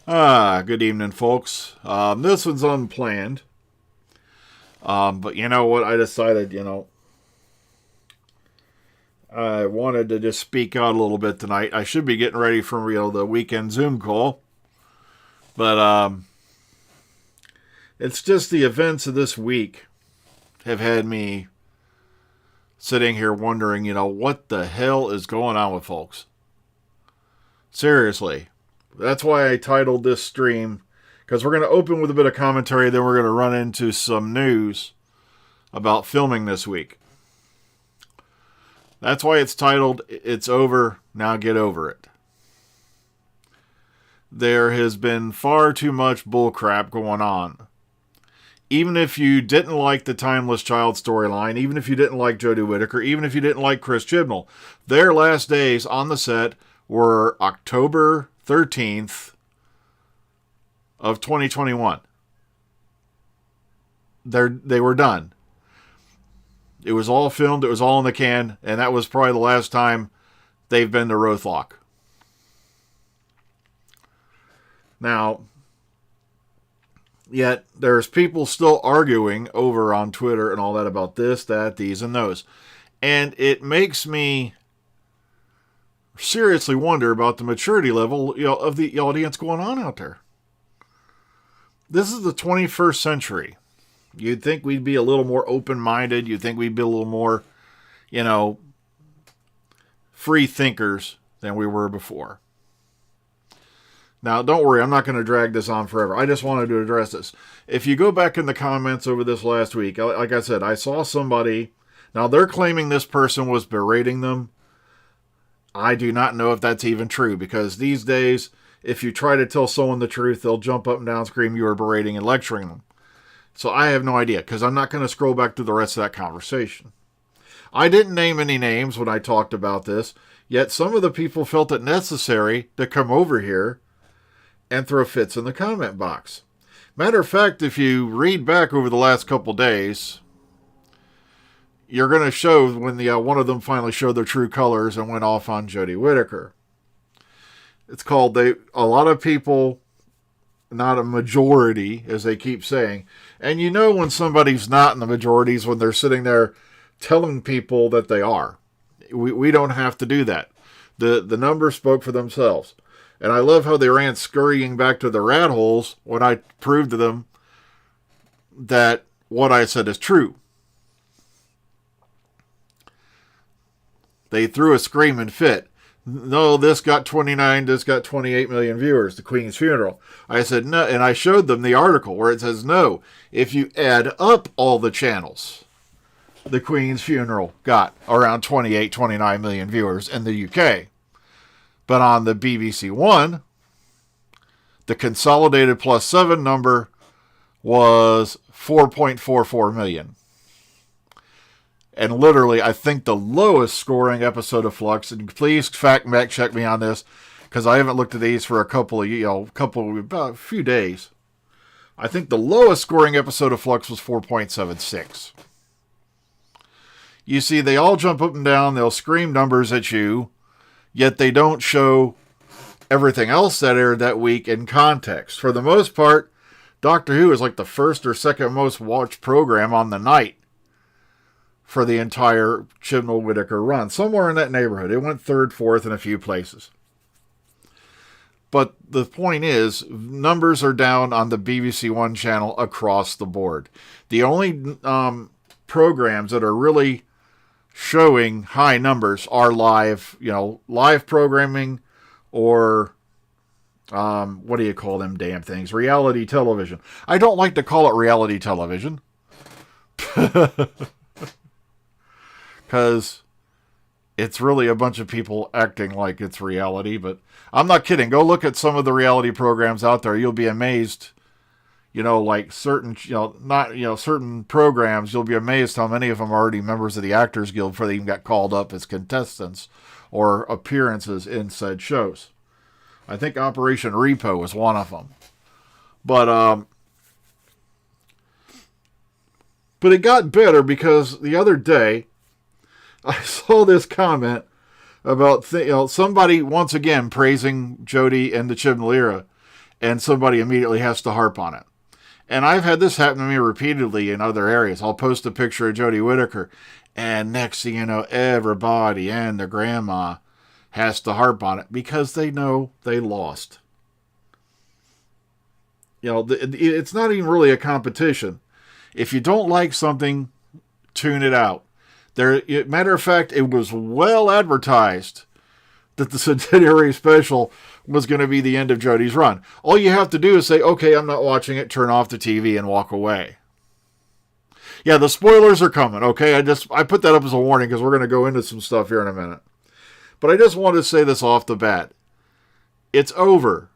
Good evening, folks. This one's unplanned. But you know what? I decided, I wanted to just speak out a little bit tonight. I should be getting ready for the weekend Zoom call. But it's just the events of this week have had me sitting here wondering, what the hell is going on with folks? Seriously. That's why I titled this stream, because we're going to open with a bit of commentary, then we're going to run into some news about filming this week. That's why it's titled, It's Over, Now Get Over It. There has been far too much bullcrap going on. Even if you didn't like the Timeless Child storyline, even if you didn't like Jodie Whittaker, even if you didn't like Chris Chibnall, their last days on the set were October 13th of 2021. They were done. It was all filmed, it was all in the can, and that was probably the last time they've been to Rothlock. Now, yet there's people still arguing over on Twitter and all that about this, that, these, and those. And it makes me seriously wonder about the maturity level of the audience going on out there. This is the 21st century. You'd think we'd be a little more open-minded. You'd think we'd be a little more, free thinkers than we were before. Now, don't worry, I'm not going to drag this on forever. I just wanted to address this. If you go back in the comments over this last week, like I said, I saw somebody. Now, they're claiming this person was berating them. I do not know if that's even true, because these days, if you try to tell someone the truth, they'll jump up and down, scream you are berating and lecturing them. So I have no idea, because I'm not going to scroll back to the rest of that conversation. I didn't name any names when I talked about this, yet some of the people felt it necessary to come over here and throw fits in the comment box. Matter of fact, if you read back over the last couple days, you're going to show when one of them finally showed their true colors and went off on Jodie Whittaker. It's called, a lot of people, not a majority, as they keep saying. And when somebody's not in the majorities when they're sitting there telling people that they are. We don't have to do that. The numbers spoke for themselves. And I love how they ran scurrying back to the rat holes when I proved to them that what I said is true. They threw a screaming fit. No, this got 29, this got 28 million viewers, The Queen's Funeral. I said no, and I showed them the article where it says no. If you add up all the channels, The Queen's Funeral got around 28, 29 million viewers in the UK. But on the BBC One, the consolidated +7 number was 4.44 million. And literally, I think the lowest scoring episode of Flux, and please fact check me on this, because I haven't looked at these for about a few days. I think the lowest scoring episode of Flux was 4.76. You see, they all jump up and down, they'll scream numbers at you, yet they don't show everything else that aired that week in context. For the most part, Doctor Who is like the first or second most watched program on the night for the entire Chibnall-Whittaker run. Somewhere in that neighborhood. It went third, fourth in a few places. But the point is, numbers are down on the BBC One channel across the board. The only programs that are really showing high numbers are live programming, or what do you call them damn things? Reality television. I don't like to call it reality television. Because it's really a bunch of people acting like it's reality, but I'm not kidding. Go look at some of the reality programs out there. You'll be amazed. Like certain, certain programs, you'll be amazed how many of them are already members of the Actors Guild before they even got called up as contestants or appearances in said shows. I think Operation Repo was one of them. But it got better, because the other day I saw this comment about somebody once again praising Jodie and the Chibnall era, and somebody immediately has to harp on it. And I've had this happen to me repeatedly in other areas. I'll post a picture of Jodie Whittaker, and next thing you know, everybody and their grandma has to harp on it because they know they lost. It's not even really a competition. If you don't like something, tune it out. Matter of fact, it was well advertised that the centenary special was going to be the end of Jodie's run. All you have to do is say, okay, I'm not watching it, turn off the TV, and walk away. Yeah, the spoilers are coming, okay? I put that up as a warning because we're going to go into some stuff here in a minute. But I just wanted to say this off the bat. It's over.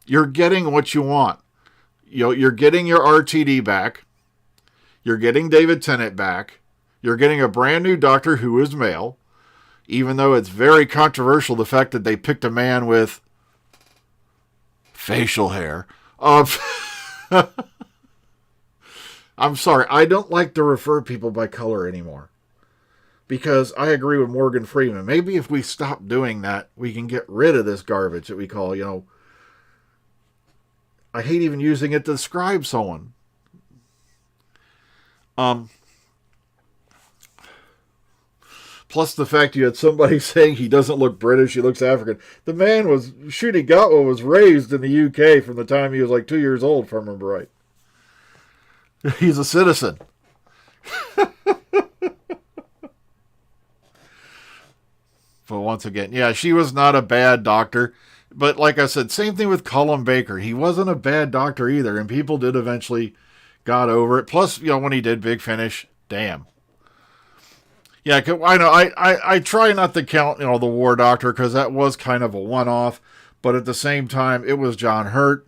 You're getting what you want. You're getting your RTD back. You're getting David Tennant back. You're getting a brand new Doctor who is male. Even though it's very controversial, the fact that they picked a man with facial hair. I'm sorry, I don't like to refer people by color anymore. Because I agree with Morgan Freeman. Maybe if we stop doing that, we can get rid of this garbage that we call, I hate even using it to describe someone. Plus the fact you had somebody saying he doesn't look British, he looks African. The man was raised in the UK from the time he was like 2 years old, if I remember right. He's a citizen. But once again, yeah, she was not a bad doctor. But like I said, same thing with Colin Baker. He wasn't a bad doctor either, and people did eventually got over it. Plus, when he did Big Finish, damn. Yeah, I know. I try not to count, the War Doctor, because that was kind of a one-off. But at the same time, it was John Hurt.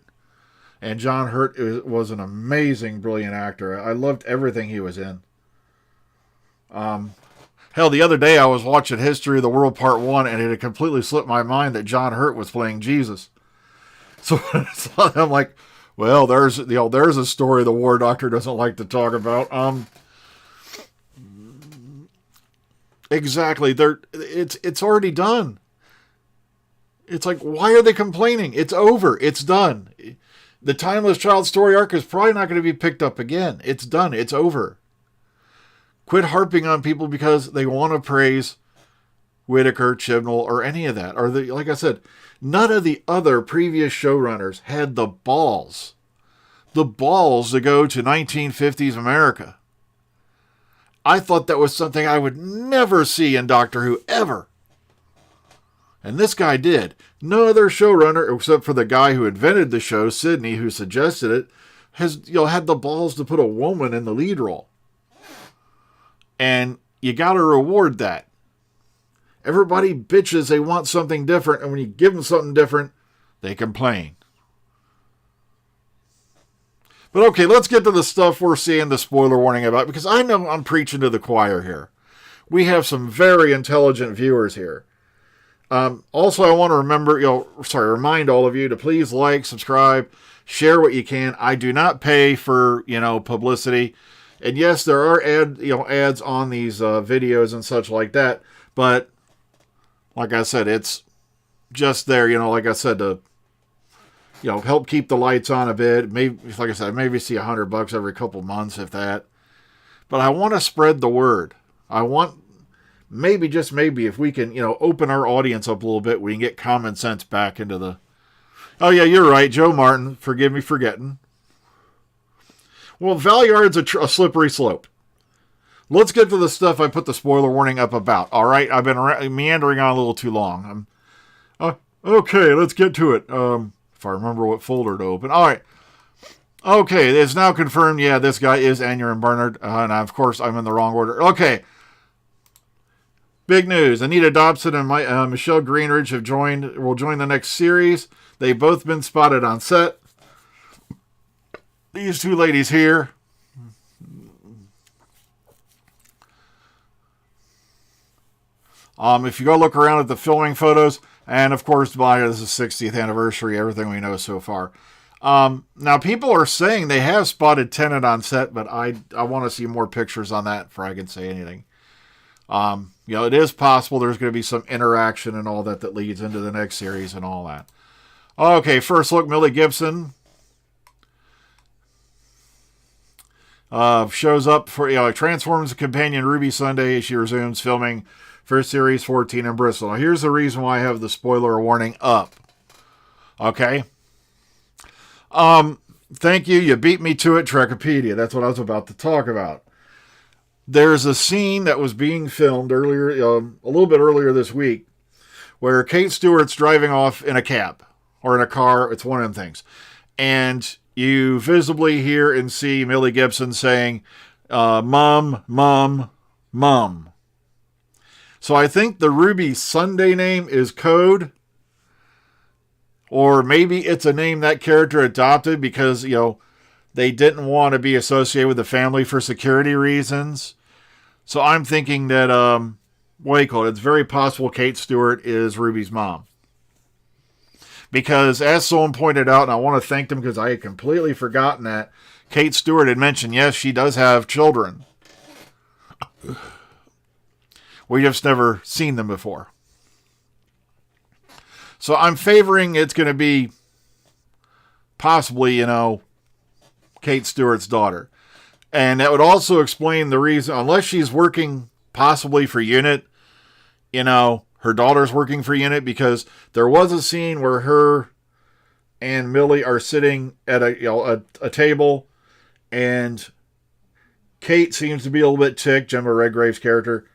And John Hurt was an amazing, brilliant actor. I loved everything he was in. Hell, the other day I was watching History of the World Part 1, and it had completely slipped my mind that John Hurt was playing Jesus. So when I saw that, I'm like, well, there's a story the War Doctor doesn't like to talk about. Exactly. It's already done. It's like, why are they complaining? It's over. It's done. The Timeless Child story arc is probably not going to be picked up again. It's done. It's over. Quit harping on people because they want to praise Whittaker, Chibnall, or any of that. Like I said, none of the other previous showrunners had the balls to go to 1950s America. I thought that was something I would never see in Doctor Who, ever. And this guy did. No other showrunner, except for the guy who invented the show, Sidney, who suggested it, has had the balls to put a woman in the lead role. And you got to reward that. Everybody bitches they want something different, and when you give them something different, they complain. But okay, let's get to the stuff we're seeing the spoiler warning about, because I know I'm preaching to the choir here. We have some very intelligent viewers here. Also, I want to remind all of you to please like, subscribe, share what you can. I do not pay for, publicity. And yes, there are ads on these videos and such like that. But like I said, it's just there, like I said, to help keep the lights on a bit. Maybe, like I said, maybe see $100 every couple months, if that. But I want to spread the word. I want, maybe, just maybe, if we can, open our audience up a little bit, we can get common sense back into the... Oh, yeah, you're right, Joe Martin. Forgive me forgetting. Well, Valyard's a slippery slope. Let's get to the stuff I put the spoiler warning up about. All right, I've been meandering on a little too long. Okay, let's get to it. If I remember what folder to open. All right. Okay, it's now confirmed. Yeah, this guy is Aneurin Barnard. And of course, I'm in the wrong order. Okay. Big news. Anita Dobson and Michelle Greenidge will join the next series. They've both been spotted on set. These two ladies here. If you go look around at the filming photos, and of course, this is 60th anniversary, everything we know so far. Now, people are saying they have spotted Tennant on set, but I want to see more pictures on that before I can say anything. It is possible there's going to be some interaction and all that leads into the next series and all that. Okay, first look, Millie Gibson shows up for transforms the companion Ruby Sunday as she resumes filming for Series 14 in Bristol. Now, here's the reason why I have the spoiler warning up. Okay? Thank you. You beat me to it, Trekopedia. That's what I was about to talk about. There's a scene that was being filmed earlier, a little bit earlier this week, where Kate Stewart's driving off in a cab or in a car. It's one of them things. And you visibly hear and see Millie Gibson saying, Mom, Mom, Mom. So I think the Ruby Sunday name is code. Or maybe it's a name that character adopted because, they didn't want to be associated with the family for security reasons. So I'm thinking that, it's very possible Kate Stewart is Ruby's mom. Because as someone pointed out, and I want to thank them because I had completely forgotten that, Kate Stewart had mentioned, yes, she does have children. We just never seen them before. So I'm favoring it's going to be possibly, Kate Stewart's daughter. And that would also explain the reason, unless she's working possibly for Unit, her daughter's working for Unit, because there was a scene where her and Millie are sitting at a table, and Kate seems to be a little bit ticked, Gemma Redgrave's character,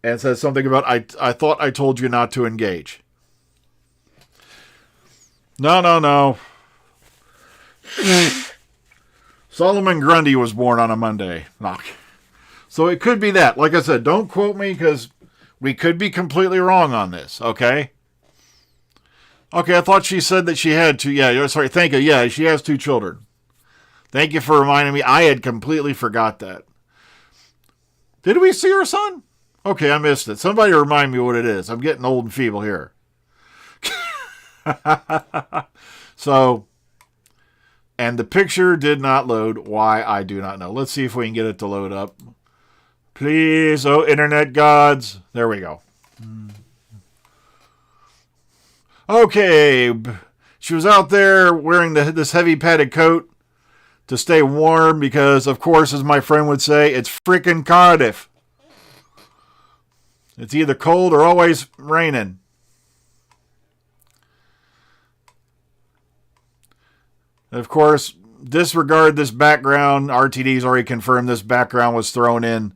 and says something about, I thought I told you not to engage. No. Solomon Grundy was born on a Monday. Knock. So it could be that. Like I said, don't quote me because we could be completely wrong on this, okay? Okay, I thought she said that she had two. Yeah, sorry, thank you. Yeah, she has 2 children. Thank you for reminding me. I had completely forgot that. Did we see her son? Okay, I missed it. Somebody remind me what it is. I'm getting old and feeble here. So, and the picture did not load. Why, I do not know. Let's see if we can get it to load up. Please, oh, internet gods. There we go. Okay, she was out there wearing this heavy padded coat to stay warm because, of course, as my friend would say, it's frickin' Cardiff. It's either cold or always raining. Of course, disregard this background. RTD's already confirmed this background was thrown in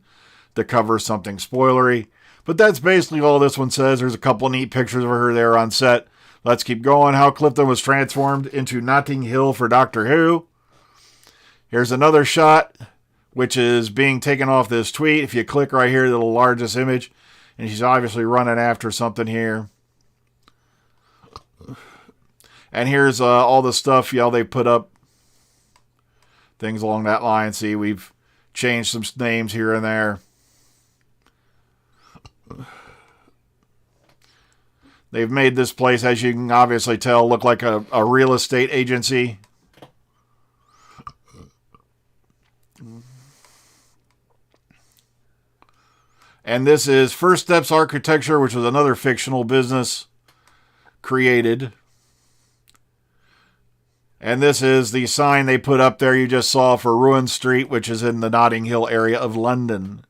to cover something spoilery. But that's basically all this one says. There's a couple neat pictures of her there on set. Let's keep going. How Clifton was transformed into Notting Hill for Doctor Who. Here's another shot, which is being taken off this tweet. If you click right here, the largest image. And she's obviously running after something here. And here's all the stuff, they put up. Things along that line. See, we've changed some names here and there. They've made this place, as you can obviously tell, look like a real estate agency. And this is First Steps Architecture, which was another fictional business created. And this is the sign they put up there you just saw for Ruin Street, which is in the Notting Hill area of London.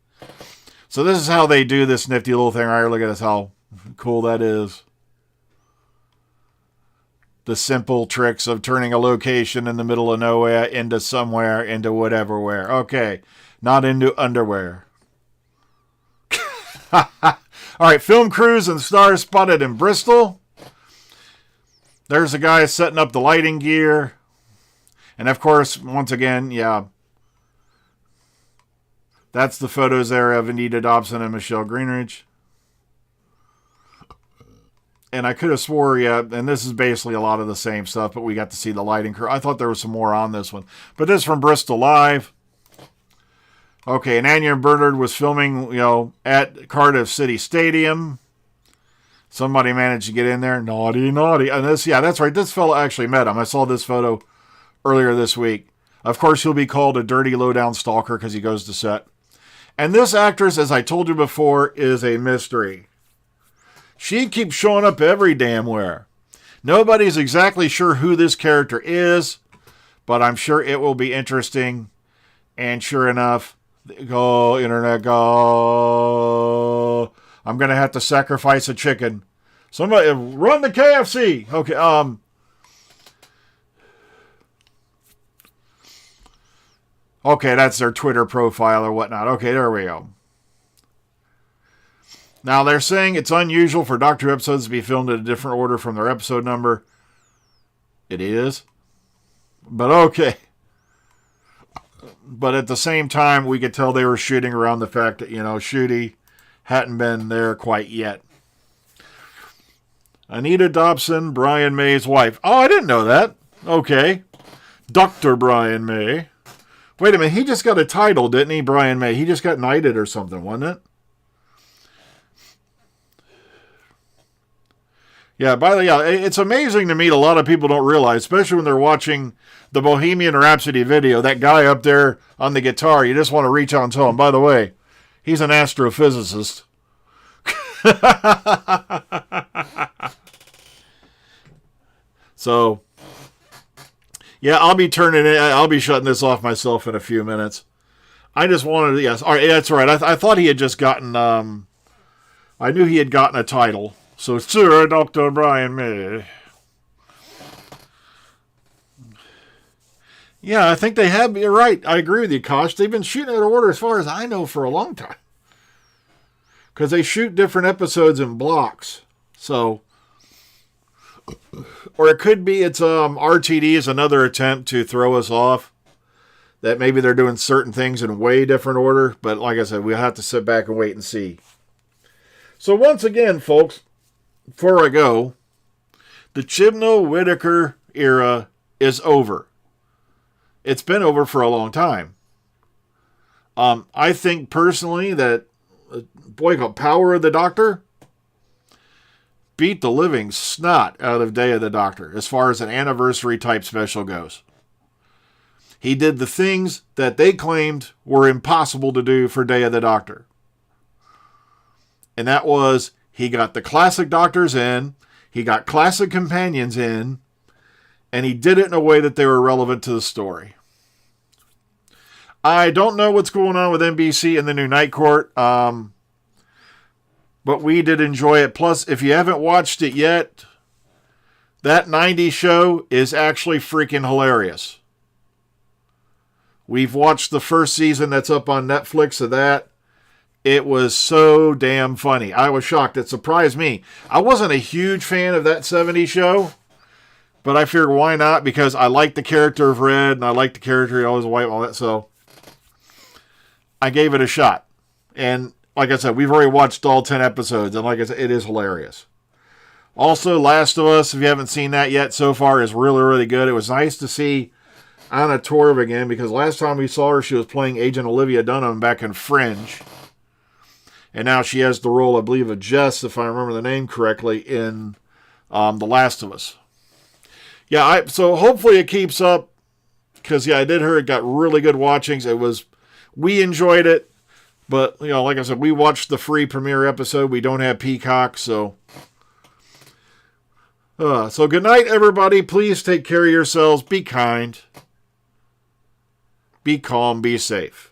So this is how they do this nifty little thing right here. Look at this, how cool that is. The simple tricks of turning a location in the middle of nowhere into somewhere, into whatever where. Okay, not into underwear. All right, film crews and stars spotted in Bristol. There's a guy setting up the lighting gear. And of course, once again, that's the photos there of Anita, Dobson, and Michelle Greenidge. And I could have swore, and this is basically a lot of the same stuff, but we got to see the lighting crew. I thought there was some more on this one. But this is from Bristol Live. Okay, and Aneurin Barnard was filming, at Cardiff City Stadium. Somebody managed to get in there. Naughty. And this, that's right. This fella actually met him. I saw this photo earlier this week. Of course, he'll be called a dirty, low-down stalker because he goes to set. And this actress, as I told you before, is a mystery. She keeps showing up every damn where. Nobody's exactly sure who this character is, but I'm sure it will be interesting. And sure enough, go, internet, go. I'm going to have to sacrifice a chicken. Somebody, run the KFC. Okay, Okay, that's their Twitter profile or whatnot. Okay, there we go. Now, they're saying it's unusual for Doctor Who episodes to be filmed in a different order from their episode number. It is. But okay. But at the same time, we could tell they were shooting around the fact that, Shooty hadn't been there quite yet. Anita Dobson, Brian May's wife. Oh, I didn't know that. Okay. Dr. Brian May. Wait a minute, he just got a title, didn't he, Brian May? He just got knighted or something, wasn't it? Yeah, it's amazing to me. A lot of people don't realize, especially when they're watching the Bohemian Rhapsody video, that guy up there on the guitar, you just want to reach out and tell him, by the way, he's an astrophysicist. So, yeah, I'll be shutting this off myself in a few minutes. I just wanted to, yes, all right, that's right. I thought he had just gotten, I knew he had gotten a title. So, Sir Dr. Brian May. Yeah, I think they have. You're right. I agree with you, Kosh. They've been shooting out of order, as far as I know, for a long time. Because they shoot different episodes in blocks. So, or it could be it's RTD is another attempt to throw us off. That maybe they're doing certain things in way different order. But like I said, we'll have to sit back and wait and see. So once again, folks, before I go, the Chibnall-Whittaker era is over. It's been over for a long time. I think personally that Power of the Doctor beat the living snot out of Day of the Doctor as far as an anniversary type special goes. He did the things that they claimed were impossible to do for Day of the Doctor. And that was, he got the classic Doctors in, he got classic companions in, and he did it in a way that they were relevant to the story. I don't know what's going on with NBC and the new Night Court, but we did enjoy it. Plus, if you haven't watched it yet, that 90s show is actually freaking hilarious. We've watched the first season that's up on Netflix of that. It was so damn funny. I was shocked. It surprised me. I wasn't a huge fan of that 70s show, but I figured why not? Because I like the character of Red, and I like the character, he always white, all that. So I gave it a shot. And like I said, we've already watched all 10 episodes, and like I said, it is hilarious. Also, Last of Us, if you haven't seen that yet so far, is really, really good. It was nice to see Anna Torv again, because last time we saw her, she was playing Agent Olivia Dunham back in Fringe. And now she has the role, I believe, of Jess, if I remember the name correctly, in The Last of Us. Yeah, so hopefully it keeps up, because, yeah, I did hear it got really good watchings. We enjoyed it, but, like I said, we watched the free premiere episode. We don't have Peacock, so... So good night, everybody. Please take care of yourselves. Be kind. Be calm. Be safe.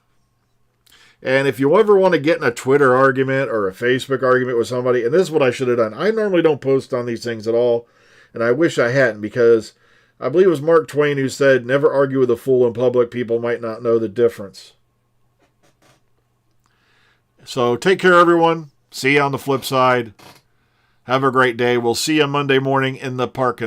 And if you ever want to get in a Twitter argument or a Facebook argument with somebody, and this is what I should have done. I normally don't post on these things at all, and I wish I hadn't, because I believe it was Mark Twain who said, never argue with a fool in public. People might not know the difference. So take care, everyone. See you on the flip side. Have a great day. We'll see you Monday morning in the parking lot.